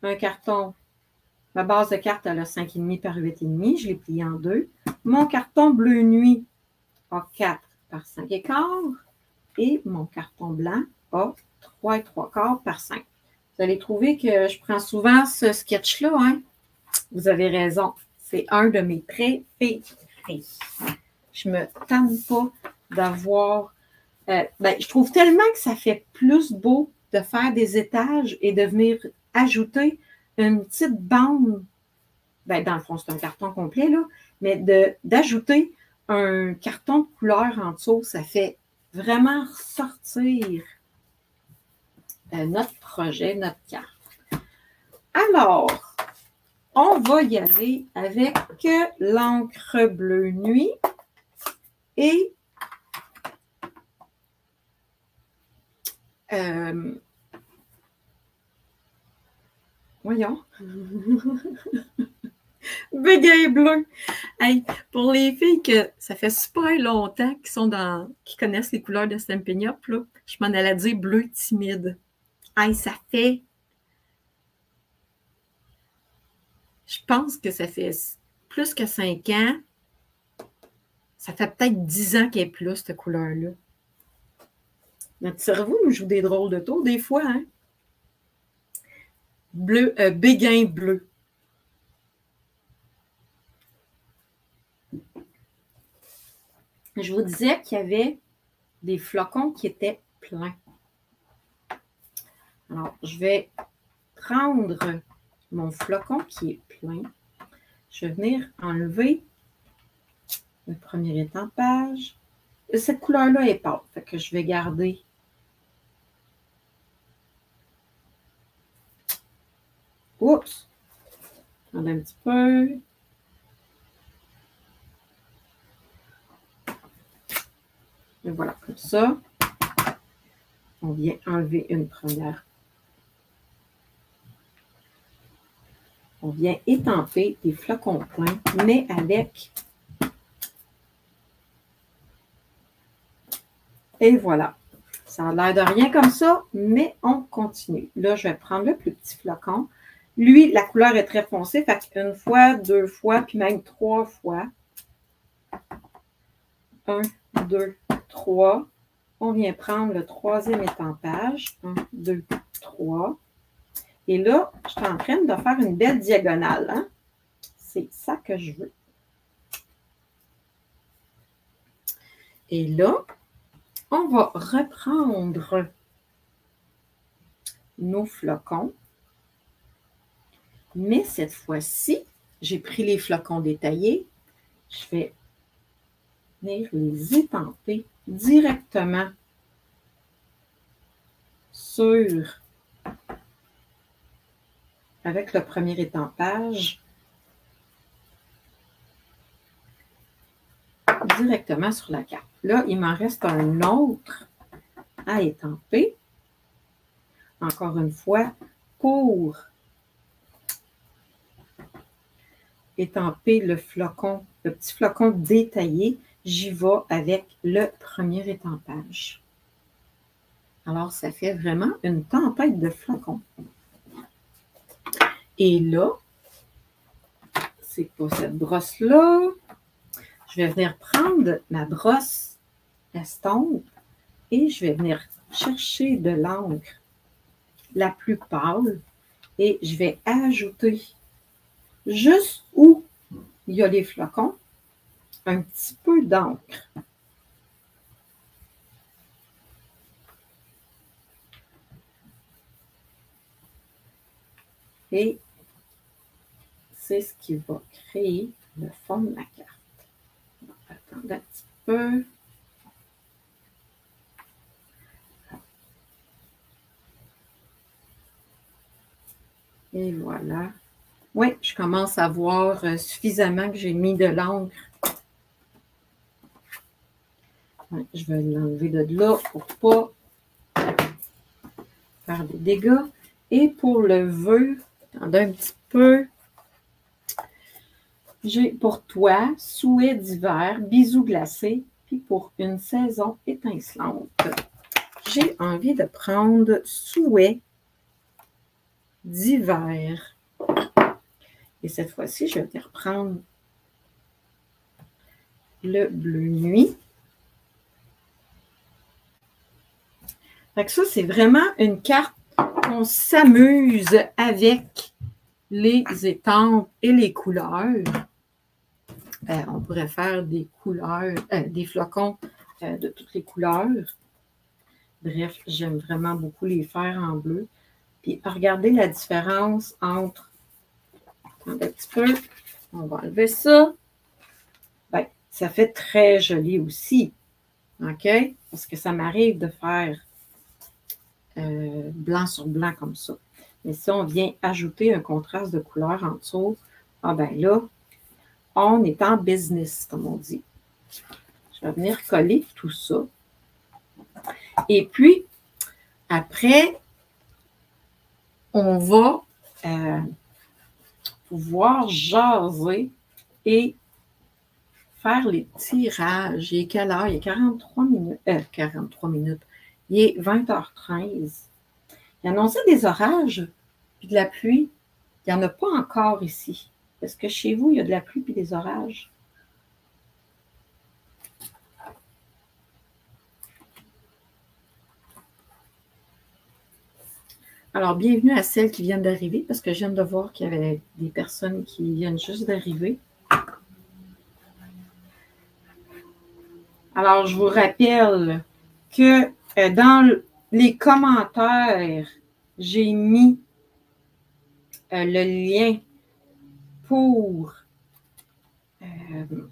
A: un carton. Ma base de carte, elle a 5,5 par 8,5. Je l'ai plié en deux. Mon carton bleu nuit a 4 par 5,15. Et mon carton blanc a 3,75 par 5. Vous allez trouver que je prends souvent ce sketch-là. Hein? Vous avez raison. C'est un de mes préférés. Je me tente pas d'avoir... je trouve tellement que ça fait plus beau de faire des étages et de venir ajouter une petite bande. Dans le fond, c'est un carton complet, là. Mais d'ajouter un carton de couleur en dessous, ça fait vraiment ressortir notre projet, notre carte. Alors, on va y aller avec l'encre bleu nuit et voyons. Béguin bleu. Hey, pour les filles que ça fait super longtemps qui connaissent les couleurs de Stampin' Up, là, je m'en allais dire bleu timide. Hey, ça fait... Je pense que ça fait plus que 5 ans. Ça fait peut-être 10 ans qu'elle est plus, cette couleur-là. Notre cerveau nous joue des drôles de tours, des fois, hein? Bleu, béguin bleu. Je vous disais qu'il y avait des flocons qui étaient pleins. Alors, je vais prendre mon flocon qui est plein. Je vais venir enlever le premier étampage. Cette couleur-là est pâle, fait que je vais garder oups! Attendez un petit peu. Et voilà, comme ça. On vient enlever une première. On vient étamper des flocons pleins, mais avec... Et voilà. Ça a l'air de rien comme ça, mais on continue. Là, je vais prendre le plus petit flocon. Lui, la couleur est très foncée, fait qu'une fois, 2 fois, puis même 3 fois. 1, 2, 3. On vient prendre le troisième étampage. 1, 2, 3. Et là, je suis en train de faire une belle diagonale. Hein? C'est ça que je veux. Et là, on va reprendre nos flocons. Mais cette fois-ci, j'ai pris les flocons détaillés. Je vais venir les étamper directement avec le premier étampage, directement sur la carte. Là, il m'en reste un autre à étamper. Encore une fois, pour étamper le flocon, le petit flocon détaillé, j'y vais avec le premier étampage. Alors, ça fait vraiment une tempête de flocons. Et là, c'est pas cette brosse-là. Je vais venir prendre ma brosse estompe et je vais venir chercher de l'encre la plus pâle et je vais ajouter juste où il y a les flocons un petit peu d'encre. Et c'est ce qui va créer le fond de ma carte. On va attendre un petit peu. Et voilà. Oui, je commence à voir suffisamment que j'ai mis de l'encre. Ouais, je vais l'enlever de là pour ne pas faire des dégâts. Et pour le vœu, attendez un petit peu. J'ai pour toi, souhait d'hiver, bisous glacés, puis pour une saison étincelante. J'ai envie de prendre souhait d'hiver. Et cette fois-ci, je vais reprendre le bleu nuit. Fait que ça, c'est vraiment une carte qu'on s'amuse avec les étampes et les couleurs. On pourrait faire des couleurs, des flocons de toutes les couleurs. Bref, j'aime vraiment beaucoup les faire en bleu. Puis, regardez la différence entre... Attendez un petit peu. On va enlever ça. Bien, ça fait très joli aussi. OK? Parce que ça m'arrive de faire blanc sur blanc comme ça. Mais si on vient ajouter un contraste de couleur en dessous, ah ben là, on est en business, comme on dit. Je vais venir coller tout ça. Et puis, après, on va pouvoir jaser et faire les tirages. Il est quelle heure? Il est 43 minutes. 43 minutes. Il est 20h13. Il annonçait des orages puis de la pluie. Il n'y en a pas encore ici. Est-ce que chez vous, il y a de la pluie puis des orages? Alors, bienvenue à celles qui viennent d'arriver, parce que je viens de voir qu'il y avait des personnes qui viennent juste d'arriver. Alors, je vous rappelle que dans les commentaires, j'ai mis le lien pour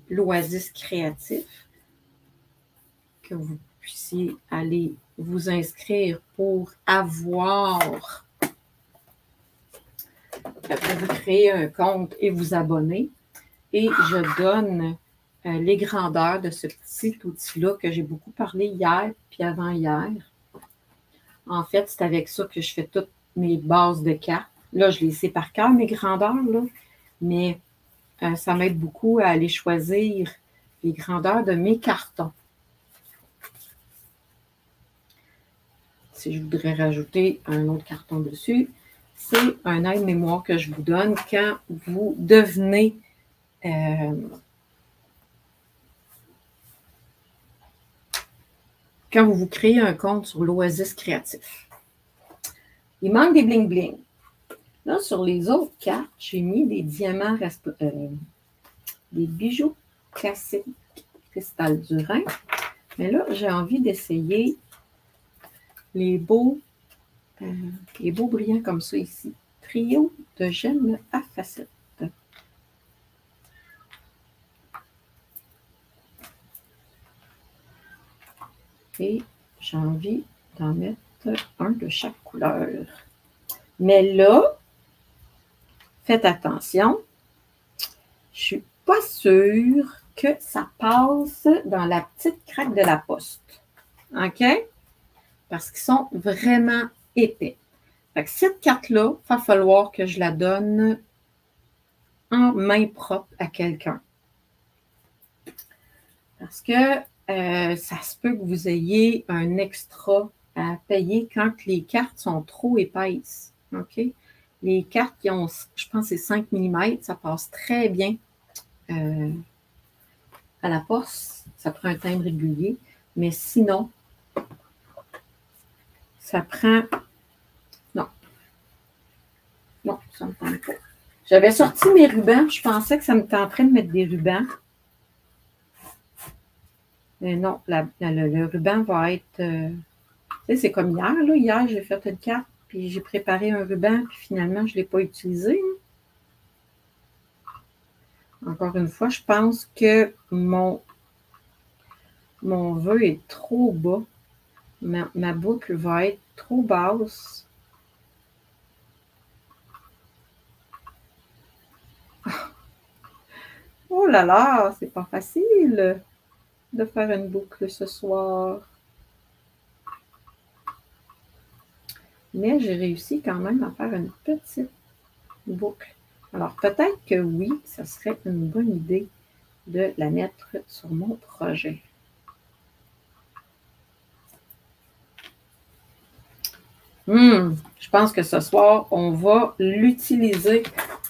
A: l'Oasis créatif, que vous puissiez aller vous inscrire pour avoir, pour vous créer un compte et vous abonner. Et je donne les grandeurs de ce petit outil-là que j'ai beaucoup parlé hier puis avant-hier. En fait, c'est avec ça que je fais toutes mes bases de cartes. Là, je les sais par cœur, mes grandeurs, là, mais ça m'aide beaucoup à aller choisir les grandeurs de mes cartons. Si je voudrais rajouter un autre carton dessus, c'est un aide-mémoire que je vous donne quand vous devenez quand vous vous créez un compte sur l'Oasis créatif. Il manque des bling-bling. Là, sur les autres cartes, j'ai mis des diamants, des bijoux classiques, cristal du Rhin. Mais là, j'ai envie d'essayer les beaux brillants comme ça ici. Trio de gemmes à facettes. Et j'ai envie d'en mettre un de chaque couleur. Mais là, faites attention, je ne suis pas sûre que ça passe dans la petite craque de la poste. OK? Parce qu'ils sont vraiment épais. Fait que cette carte-là, il va falloir que je la donne en main propre à quelqu'un. Parce que ça se peut que vous ayez un extra à payer quand les cartes sont trop épaisses. OK? Les cartes qui ont, je pense, c'est 5 mm, ça passe très bien à la poste. Ça prend un timbre régulier. Mais sinon, ça prend... Non. Non, ça ne me tente pas. J'avais sorti mes rubans. Je pensais que ça me tenterait de mettre des rubans. Mais non, le ruban va être... tu sais, c'est comme hier. Là. Hier, j'ai fait une carte, puis puis j'ai préparé un ruban, puis finalement, je ne l'ai pas utilisé. Encore une fois, je pense que mon vœu est trop bas. Ma boucle va être trop basse. Oh là là, c'est pas facile de faire une boucle ce soir. Mais j'ai réussi quand même à faire une petite boucle. Alors, peut-être que oui, ça serait une bonne idée de la mettre sur mon projet. Je pense que ce soir, on va l'utiliser,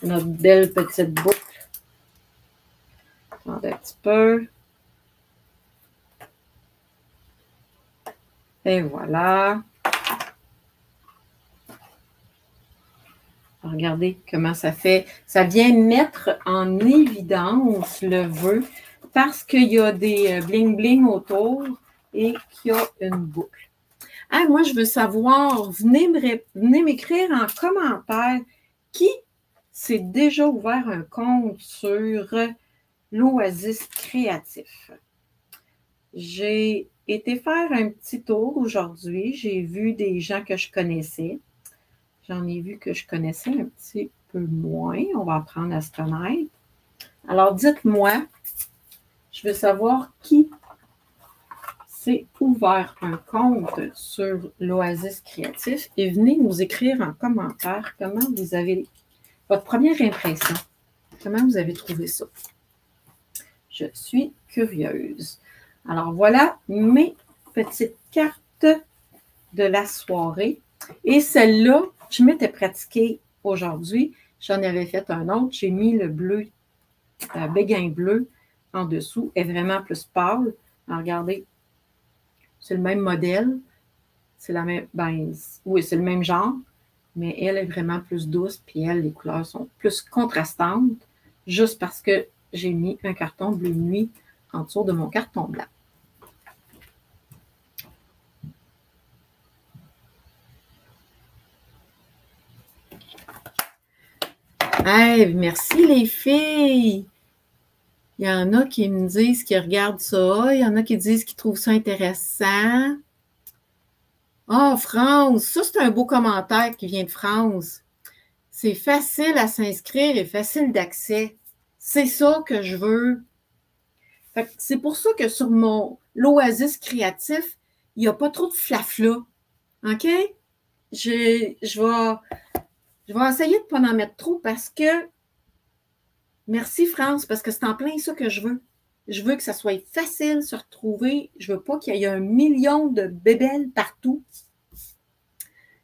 A: notre belle petite boucle. Attendez un petit peu. Et voilà. Regardez comment ça fait. Ça vient mettre en évidence le vœu parce qu'il y a des bling-bling autour et qu'il y a une boucle. Ah, moi, je veux savoir, venez m'écrire en commentaire qui s'est déjà ouvert un compte sur l'Oasis Créatif. J'ai été faire un petit tour aujourd'hui. J'ai vu des gens que je connaissais. J'en ai vu que je connaissais un petit peu moins. On va apprendre à se connaître. Alors, dites-moi, je veux savoir qui s'est ouvert un compte sur l'Oasis Créatif et venez nous écrire en commentaire comment vous avez votre première impression. Comment vous avez trouvé ça? Je suis curieuse. Alors, voilà mes petites cartes de la soirée. Et celle-là, je m'étais pratiquée aujourd'hui. J'en avais fait un autre. J'ai mis le bleu, béguin bleu en dessous. Elle est vraiment plus pâle. Alors, regardez, c'est le même modèle. C'est la même, oui, c'est le même genre. Mais elle est vraiment plus douce. Puis elle, les couleurs sont plus contrastantes. Juste parce que j'ai mis un carton bleu nuit en dessous de mon carton blanc. Hey, merci les filles! Il y en a qui me disent qu'ils regardent ça, il y en a qui disent qu'ils trouvent ça intéressant. Ah, France, ça c'est un beau commentaire qui vient de France. C'est facile à s'inscrire et facile d'accès. C'est ça que je veux. C'est pour ça que sur l'Oasis Créatif, il n'y a pas trop de flafla. OK? Je vais essayer de ne pas en mettre trop parce que merci France, parce que c'est en plein ça que je veux. Je veux que ça soit facile de se retrouver. Je veux pas qu'il y ait 1 million de bébelles partout.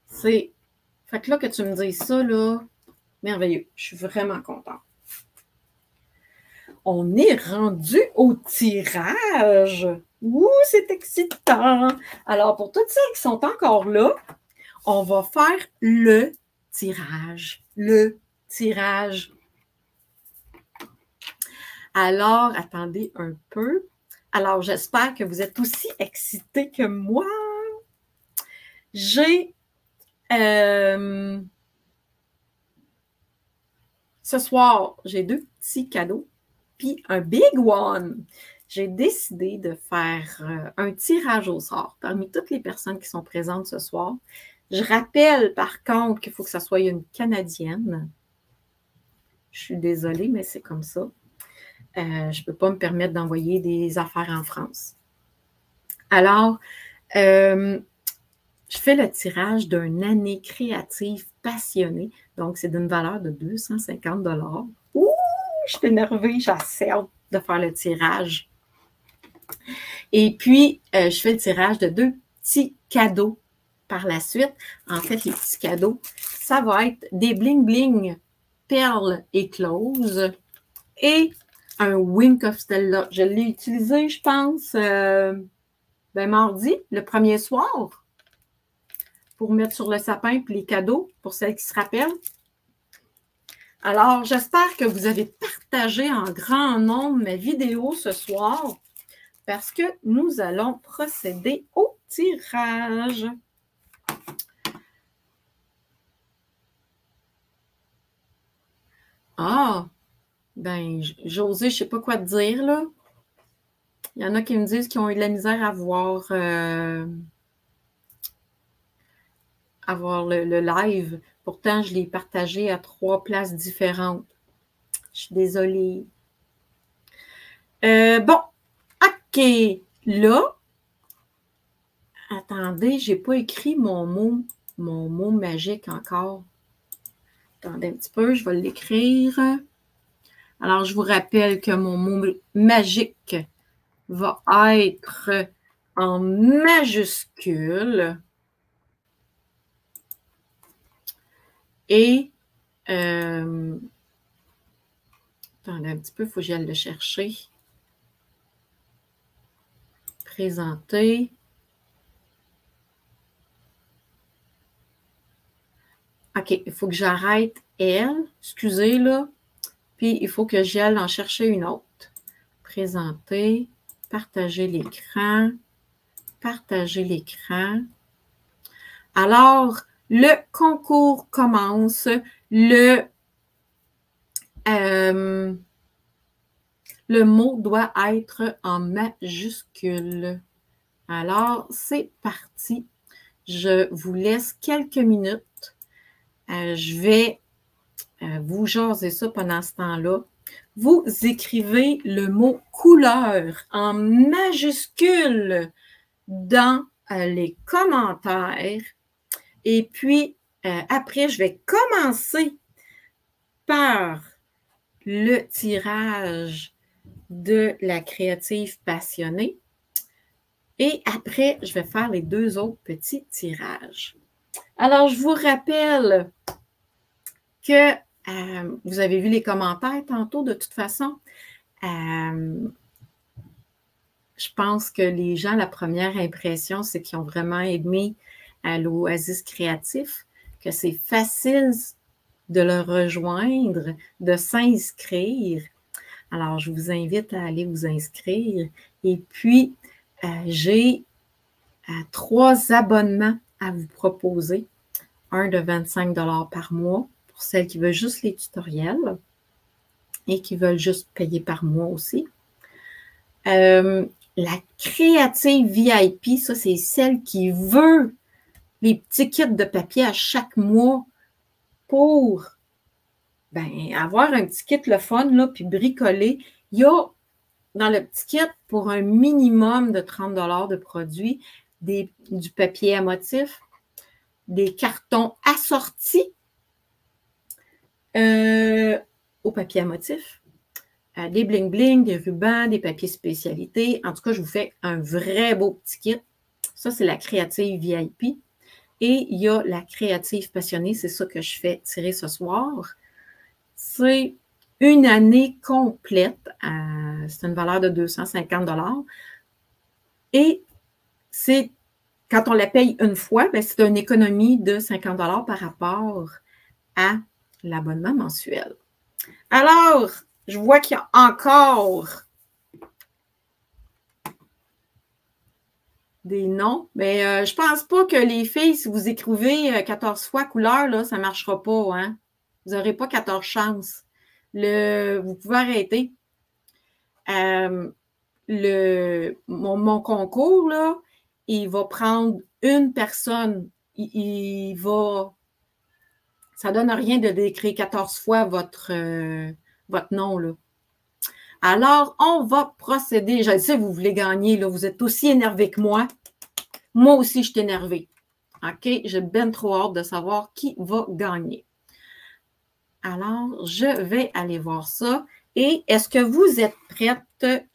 A: Fait que là, que tu me dises ça, là, merveilleux. Je suis vraiment contente. On est rendu au tirage. Ouh, c'est excitant. Alors, pour toutes celles qui sont encore là, on va faire le tirage. Le tirage. Alors, attendez un peu. Alors, j'espère que vous êtes aussi excités que moi. J'ai ce soir, j'ai 2 petits cadeaux, puis un big one. J'ai décidé de faire un tirage au sort parmi toutes les personnes qui sont présentes ce soir. Je rappelle par contre qu'il faut que ça soit une Canadienne. Je suis désolée, mais c'est comme ça. Je ne peux pas me permettre d'envoyer des affaires en France. Alors, je fais le tirage d'une année créative passionnée. Donc, c'est d'une valeur de 250 $. Ouh, je suis énervée, j'ai hâte de faire le tirage. Et puis, je fais le tirage de 2 petits cadeaux par la suite. En fait, les petits cadeaux, ça va être des bling-bling perles écloses et un Wink of Stella. Je l'ai utilisé, je pense, mardi, le premier soir, pour mettre sur le sapin puis les cadeaux, pour celles qui se rappellent. Alors, j'espère que vous avez partagé en grand nombre ma vidéo ce soir parce que nous allons procéder au tirage. Ah! Ben, José, je ne sais pas quoi te dire, là. Il y en a qui me disent qu'ils ont eu de la misère à voir le live. Pourtant, je l'ai partagé à 3 places différentes. Je suis désolée. Bon, OK. Là, attendez, je n'ai pas écrit mon mot magique encore. Attendez un petit peu, je vais l'écrire. Alors, je vous rappelle que mon mot magique va être en majuscule. Et, attendez un petit peu, il faut que j'aille le chercher. Présenter. OK, il faut que j'arrête elle. Excusez, là. Puis, il faut que j'aille en chercher une autre. Présenter. Partager l'écran. Partager l'écran. Alors, le concours commence. Le mot doit être en majuscule. Alors, c'est parti. Je vous laisse quelques minutes. Je vais vous jaser ça pendant ce temps-là. Vous écrivez le mot couleur en majuscule dans les commentaires. Et puis, après, je vais commencer par le tirage de la créative passionnée. Et après, je vais faire les 2 autres petits tirages. Alors, je vous rappelle que vous avez vu les commentaires tantôt, de toute façon. Je pense que les gens, la première impression, c'est qu'ils ont vraiment aimé l'Oasis créatif, que c'est facile de le rejoindre, de s'inscrire. Alors, je vous invite à aller vous inscrire. Et puis, j'ai 3 abonnements à vous proposer. Un de 25 $ par mois pour celles qui veulent juste les tutoriels et qui veulent juste payer par mois aussi. La créative VIP, ça, c'est celle qui veut les petits kits de papier à chaque mois pour avoir un petit kit le fun, là, puis bricoler. Il y a dans le petit kit, pour un minimum de 30 $ de produits, du papier à motif, des cartons assortis au papier à motif, des bling-bling, des rubans, des papiers spécialités. En tout cas, je vous fais un vrai beau petit kit. Ça, c'est la créative VIP. Et il y a la créative passionnée, c'est ça que je fais tirer ce soir. C'est une année complète. C'est une valeur de 250 $. Et c'est, quand on la paye une fois, c'est une économie de 50 $ par rapport à l'abonnement mensuel. Alors, je vois qu'il y a encore des noms, mais je ne pense pas que les filles, si vous écrivez 14 fois couleur, là, ça ne marchera pas. Hein? Vous n'aurez pas 14 chances. Vous pouvez arrêter. Mon concours, là, il va prendre une personne. Ça ne donne rien de décrire 14 fois votre nom, là. Alors, on va procéder. Je sais, vous voulez gagner, là. Vous êtes aussi énervé que moi. Moi aussi, je suis énervée. OK? J'ai bien trop hâte de savoir qui va gagner. Alors, je vais aller voir ça. Et est-ce que vous êtes prête?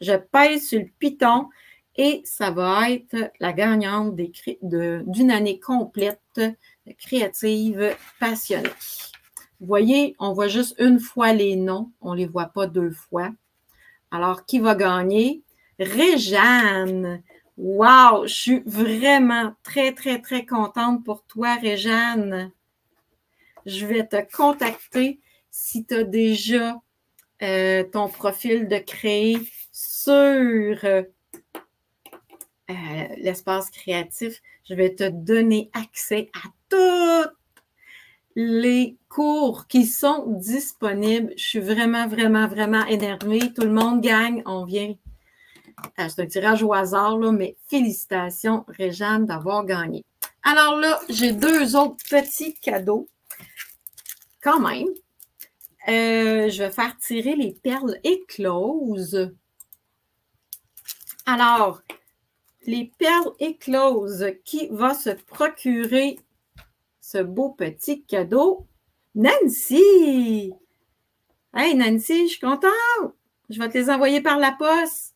A: Je pèse sur le piton et ça va être la gagnante d'une année complète de créative passionnée. Vous voyez, on voit juste une fois les noms. On ne les voit pas 2 fois. Alors, qui va gagner? Réjeanne! Wow! Je suis vraiment très, très, très contente pour toi, Réjeanne. Je vais te contacter si tu as déjà ton profil de créer sur l'espace créatif. Je vais te donner accès à toutes les cours qui sont disponibles. Je suis vraiment, vraiment, vraiment énervée. Tout le monde gagne. On vient. C'est un tirage au hasard, là, mais félicitations, Réjeanne, d'avoir gagné. Alors là, j'ai 2 autres petits cadeaux. Quand même. Je vais faire tirer les perles écloses. Alors, les perles écloses, qui va se procurer ce beau petit cadeau? Nancy! Hey Nancy, je suis contente! Je vais te les envoyer par la poste.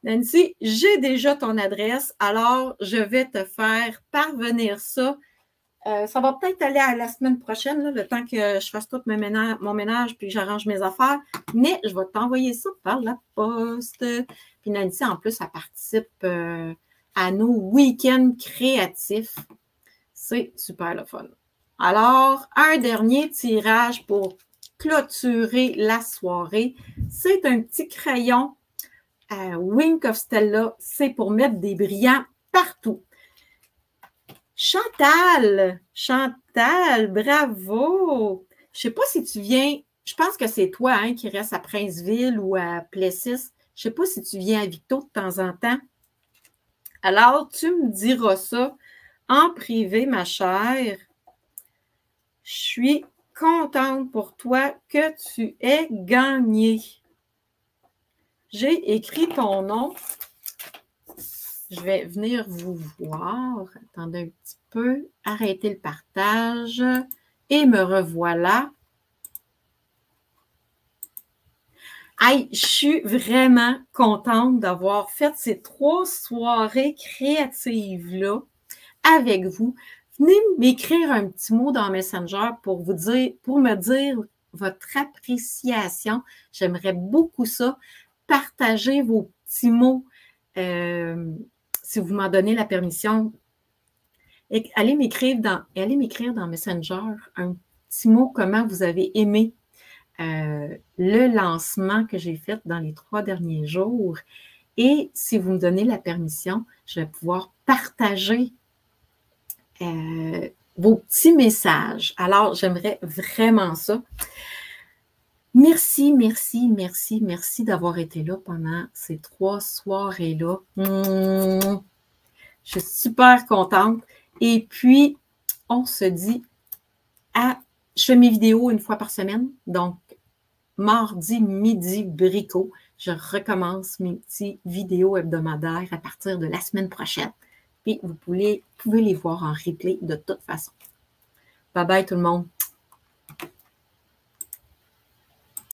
A: Nancy, j'ai déjà ton adresse, alors je vais te faire parvenir ça. Ça va peut-être aller à la semaine prochaine, là, le temps que je fasse tout mon ménage puis que j'arrange mes affaires, mais je vais t'envoyer ça par la poste. Puis Nancy, en plus, elle participe à nos week-ends créatifs. C'est super le fun. Alors, un dernier tirage pour clôturer la soirée. C'est un petit crayon Wink of Stella. C'est pour mettre des brillants partout. Chantal, bravo! Je ne sais pas si tu viens, je pense que c'est toi hein, qui reste à Princeville ou à Plessis. Je ne sais pas si tu viens à Victo de temps en temps. Alors, tu me diras ça en privé, ma chère. Je suis contente pour toi que tu aies gagné. J'ai écrit ton nom. Je vais venir vous voir. Attendez un petit peu. Arrêtez le partage. Et me revoilà. Hey, je suis vraiment contente d'avoir fait ces 3 soirées créatives-là avec vous. Venez m'écrire un petit mot dans Messenger pour me dire votre appréciation. J'aimerais beaucoup ça. Partagez vos petits mots. Si vous m'en donnez la permission, allez m'écrire dans Messenger un petit mot, comment vous avez aimé le lancement que j'ai fait dans les 3 derniers jours. Et si vous me donnez la permission, je vais pouvoir partager vos petits messages. Alors, j'aimerais vraiment ça. Merci, merci, merci, merci d'avoir été là pendant ces 3 soirées-là. Je suis super contente. Et puis, on se dit je fais mes vidéos 1 fois par semaine. Donc, mardi, midi, bricot. Je recommence mes petites vidéos hebdomadaires à partir de la semaine prochaine. Puis, vous pouvez les voir en replay de toute façon. Bye bye tout le monde.